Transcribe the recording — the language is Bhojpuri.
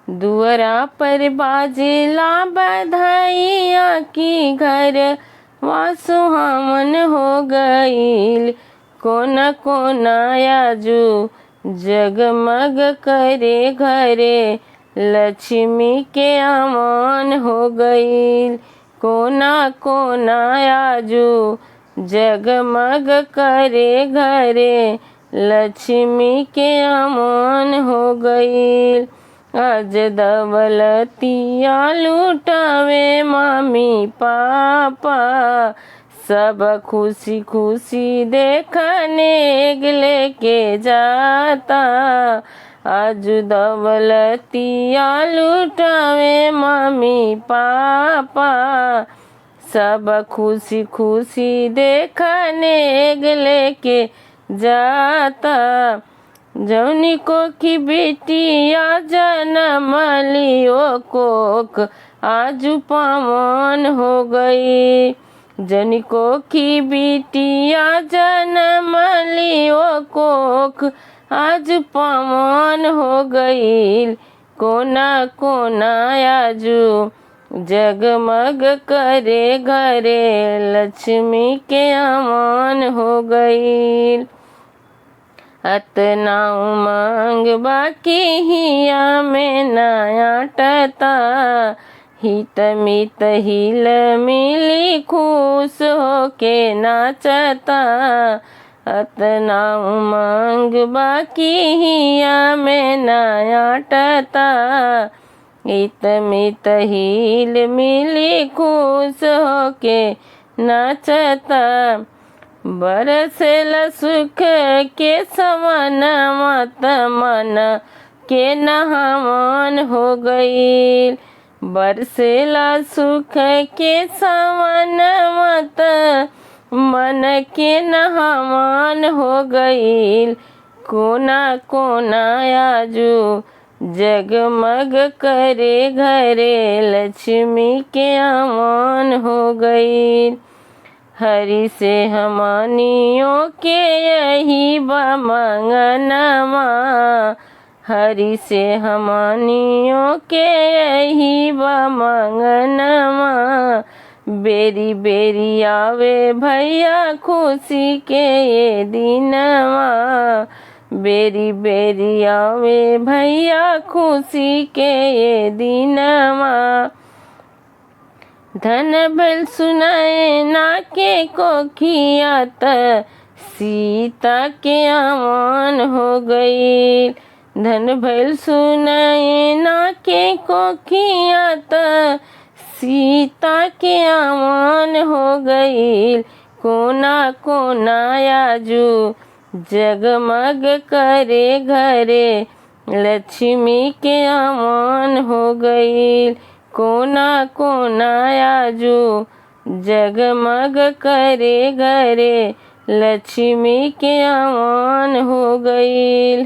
दुअरा पर बाजेला बधाइया की घर सुहावन हो गईल। कोना कोना आजू जगमग करे घरे लक्ष्मी के आगमन हो गईल। कोना कोना आजू जगमग करे घरे लक्ष्मी के आगमन हो गईल। आज दौलतिया लुटावे मम्मी पापा सब खुशी खुशी देखने लेके जाता। आज दौलतिया लुटावे मम्मी पापा सब खुशी खुशी देखने लेके जाता। जौनी को की बेटिया जन्म लियो कोक आजू पावन हो गई। जौनी को की बेटिया जन्म लियो कोक आज पावन हो गई। कोना कोना आजू जगमग करे घरे लक्ष्मी के आगमन हो गई। अतना उमंग बाकी हिया में नया टता हित मित हिल मिली खुश होके नाचता। अतना उमंग बाकी हिया में नया टता हित मित हिल मिली खुश होके नाचता। बरसेला सुख के सवन मत मन के नहावन हो गई। बरसेला सुख के सवन मत मन के नहावन हो गई। कोना कोना आजू जगमग करे घरे लक्ष्मी के आगमन हो गई। हरि से हमनियों के यही बमंगनमा हरि से हमनियों के यही बमंगनमा। बेरी बेरी आवे भैया खुशी के ये दिनवा बेरी बेरी आवे भैया खुशी के ये दिनवा। धन भल सुनाए ना के कोखियात सीता के आगमन हो गई। धन भल सुनाए ना के कोखियात सीता के आगमन हो गई। कोना कोना आजू जगमग करे घरे लक्ष्मी के आगमन हो गई। कोना कोना आजू जगमग करे घरे लक्ष्मी के आगमन हो गई।